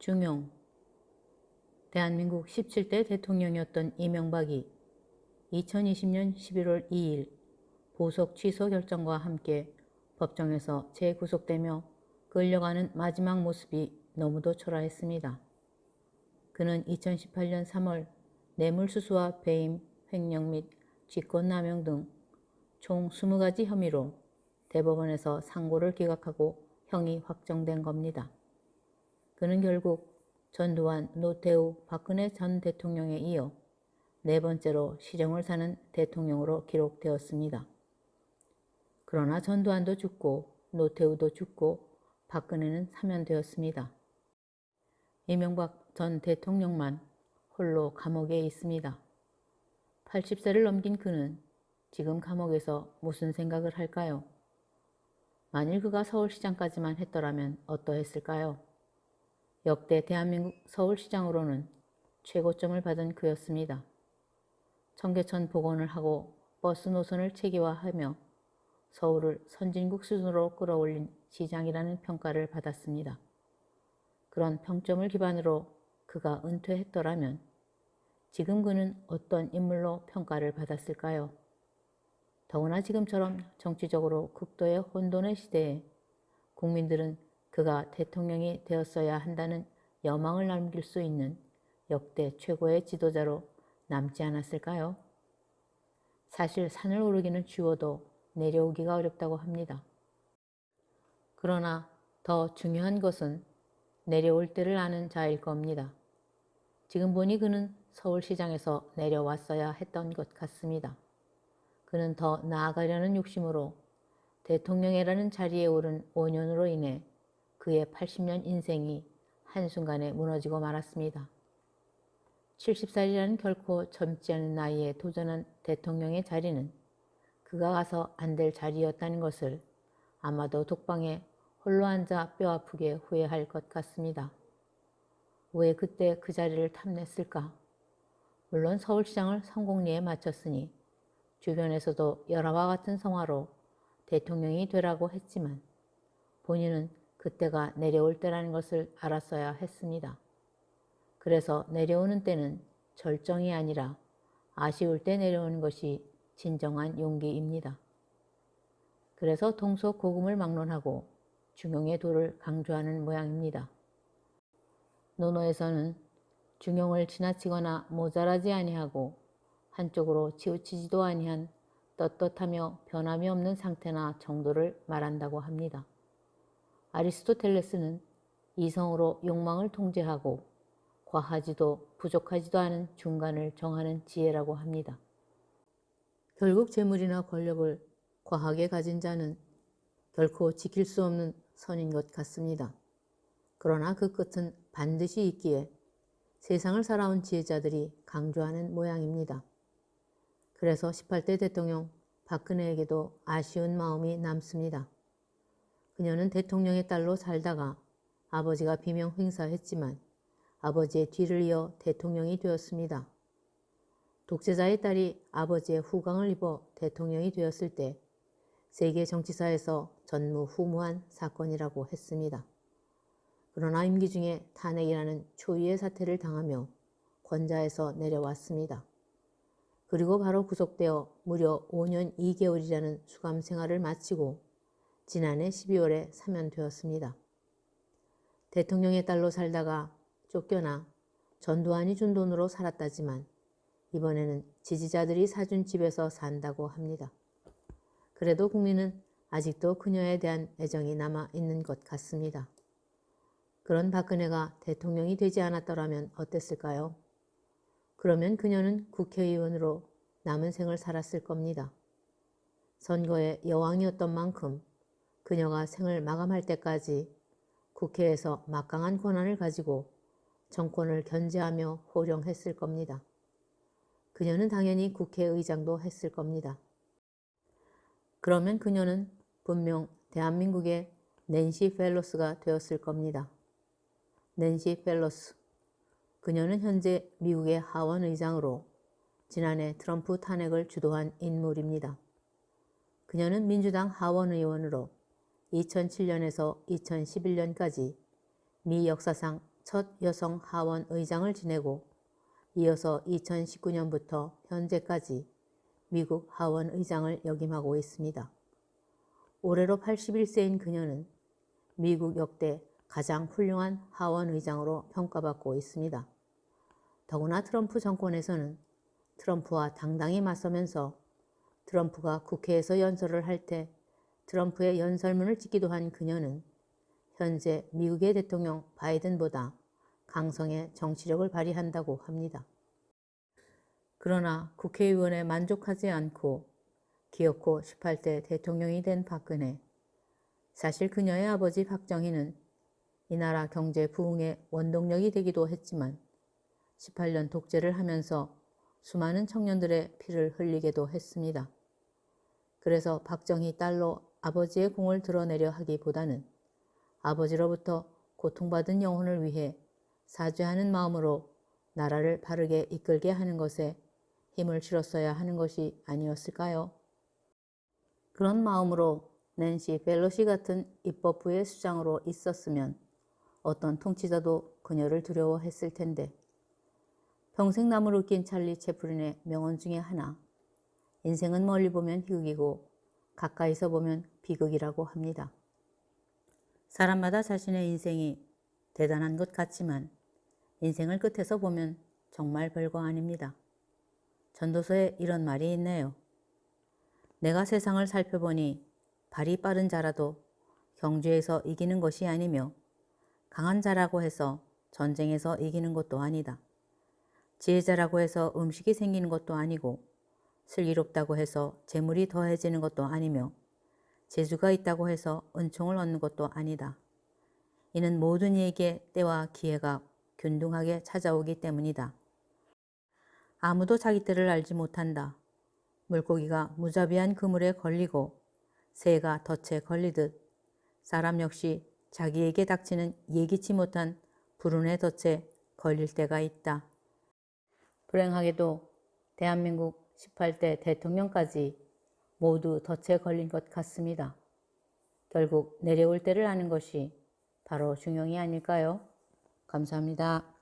중용. 대한민국 17대 대통령이었던 이명박이 2020년 11월 2일 보석 취소 결정과 함께 법정에서 재구속되며 끌려가는 마지막 모습이 너무도 초라했습니다. 그는 2018년 3월 뇌물수수와 배임, 횡령 및 직권남용 등 총 20가지 혐의로 대법원에서 상고를 기각하고 형이 확정된 겁니다. 그는 결국 전두환, 노태우, 박근혜 전 대통령에 이어 네 번째로 시정을 사는 대통령으로 기록되었습니다. 그러나 전두환도 죽고 노태우도 죽고 박근혜는 사면되었습니다. 이명박 전 대통령만 홀로 감옥에 있습니다. 80세를 넘긴 그는 지금 감옥에서 무슨 생각을 할까요? 만일 그가 서울시장까지만 했더라면 어떠했을까요? 역대 대한민국 서울시장으로는 최고점을 받은 그였습니다. 청계천 복원을 하고 버스 노선을 체계화하며 서울을 선진국 수준으로 끌어올린 시장이라는 평가를 받았습니다. 그런 평점을 기반으로 그가 은퇴했더라면 지금 그는 어떤 인물로 평가를 받았을까요? 더구나 지금처럼 정치적으로 극도의 혼돈의 시대에 국민들은 그가 대통령이 되었어야 한다는 여망을 남길 수 있는 역대 최고의 지도자로 남지 않았을까요? 사실 산을 오르기는 쉬워도 내려오기가 어렵다고 합니다. 그러나 더 중요한 것은 내려올 때를 아는 자일 겁니다. 지금 보니 그는 서울시장에서 내려왔어야 했던 것 같습니다. 그는 더 나아가려는 욕심으로 대통령이라는 자리에 오른 5년으로 인해 그의 80년 인생이 한순간에 무너지고 말았습니다. 70살이라는 결코 젊지 않은 나이에 도전한 대통령의 자리는 그가 가서 안 될 자리였다는 것을 아마도 독방에 홀로 앉아 뼈아프게 후회할 것 같습니다. 왜 그때 그 자리를 탐냈을까? 물론 서울시장을 성공리에 마쳤으니 주변에서도 열화와 같은 성화로 대통령이 되라고 했지만 본인은 그때가 내려올 때라는 것을 알았어야 했습니다. 그래서 내려오는 때는 절정이 아니라 아쉬울 때 내려오는 것이 진정한 용기입니다. 그래서 동서고금을 막론하고 중용의 도를 강조하는 모양입니다. 논어에서는 중용을 지나치거나 모자라지 아니하고 한쪽으로 치우치지도 아니한 떳떳하며 변함이 없는 상태나 정도를 말한다고 합니다. 아리스토텔레스는 이성으로 욕망을 통제하고 과하지도 부족하지도 않은 중간을 정하는 지혜라고 합니다. 결국 재물이나 권력을 과하게 가진 자는 결코 지킬 수 없는 선인 것 같습니다. 그러나 그 끝은 반드시 있기에 세상을 살아온 지혜자들이 강조하는 모양입니다. 그래서 18대 대통령 박근혜에게도 아쉬운 마음이 남습니다. 그녀는 대통령의 딸로 살다가 아버지가 비명 횡사했지만 아버지의 뒤를 이어 대통령이 되었습니다. 독재자의 딸이 아버지의 후광을 입어 대통령이 되었을 때 세계 정치사에서 전무후무한 사건이라고 했습니다. 그러나 임기 중에 탄핵이라는 초유의 사태를 당하며 권좌에서 내려왔습니다. 그리고 바로 구속되어 무려 5년 2개월이라는 수감 생활을 마치고 지난해 12월에 사면되었습니다. 대통령의 딸로 살다가 쫓겨나 전두환이 준 돈으로 살았다지만 이번에는 지지자들이 사준 집에서 산다고 합니다. 그래도 국민은 아직도 그녀에 대한 애정이 남아 있는 것 같습니다. 그런 박근혜가 대통령이 되지 않았더라면 어땠을까요? 그러면 그녀는 국회의원으로 남은 생을 살았을 겁니다. 선거의 여왕이었던 만큼 그녀가 생을 마감할 때까지 국회에서 막강한 권한을 가지고 정권을 견제하며 호령했을 겁니다. 그녀는 당연히 국회의장도 했을 겁니다. 그러면 그녀는 분명 대한민국의 낸시 펠로스가 되었을 겁니다. 낸시 펠로스. 그녀는 현재 미국의 하원 의장으로 지난해 트럼프 탄핵을 주도한 인물입니다. 그녀는 민주당 하원 의원으로 2007년에서 2011년까지 미 역사상 첫 여성 하원 의장을 지내고 이어서 2019년부터 현재까지 미국 하원 의장을 역임하고 있습니다. 올해로 81세인 그녀는 미국 역대 가장 훌륭한 하원 의장으로 평가받고 있습니다. 더구나 트럼프 정권에서는 트럼프와 당당히 맞서면서 트럼프가 국회에서 연설을 할 때 트럼프의 연설문을 찍기도 한 그녀는 현재 미국의 대통령 바이든보다 강성의 정치력을 발휘한다고 합니다. 그러나 국회의원에 만족하지 않고 기어코 18대 대통령이 된 박근혜. 사실 그녀의 아버지 박정희는 이 나라 경제 부흥의 원동력이 되기도 했지만 18년 독재를 하면서 수많은 청년들의 피를 흘리게도 했습니다. 그래서 박정희 딸로 아버지의 공을 드러내려 하기보다는 아버지로부터 고통받은 영혼을 위해 사죄하는 마음으로 나라를 바르게 이끌게 하는 것에 힘을 실었어야 하는 것이 아니었을까요? 그런 마음으로 낸시 펠로시 같은 입법부의 수장으로 있었으면 어떤 통치자도 그녀를 두려워했을 텐데 평생 나무를 웃긴 찰리 채플린의 명언 중에 하나, 인생은 멀리 보면 희극이고 가까이서 보면 비극이라고 합니다. 사람마다 자신의 인생이 대단한 것 같지만 인생을 끝에서 보면 정말 별거 아닙니다. 전도서에 이런 말이 있네요. 내가 세상을 살펴보니 발이 빠른 자라도 경주에서 이기는 것이 아니며 강한 자라고 해서 전쟁에서 이기는 것도 아니다. 지혜자라고 해서 음식이 생기는 것도 아니고 슬기롭다고 해서 재물이 더해지는 것도 아니며 재주가 있다고 해서 은총을 얻는 것도 아니다. 이는 모든 이에게 때와 기회가 균등하게 찾아오기 때문이다. 아무도 자기 때를 알지 못한다. 물고기가 무자비한 그물에 걸리고 새가 덫에 걸리듯 사람 역시 자기에게 닥치는 예기치 못한 불운의 덫에 걸릴 때가 있다. 불행하게도 대한민국 18대 대통령까지 모두 덫에 걸린 것 같습니다. 결국 내려올 때를 아는 것이 바로 중용이 아닐까요? 감사합니다.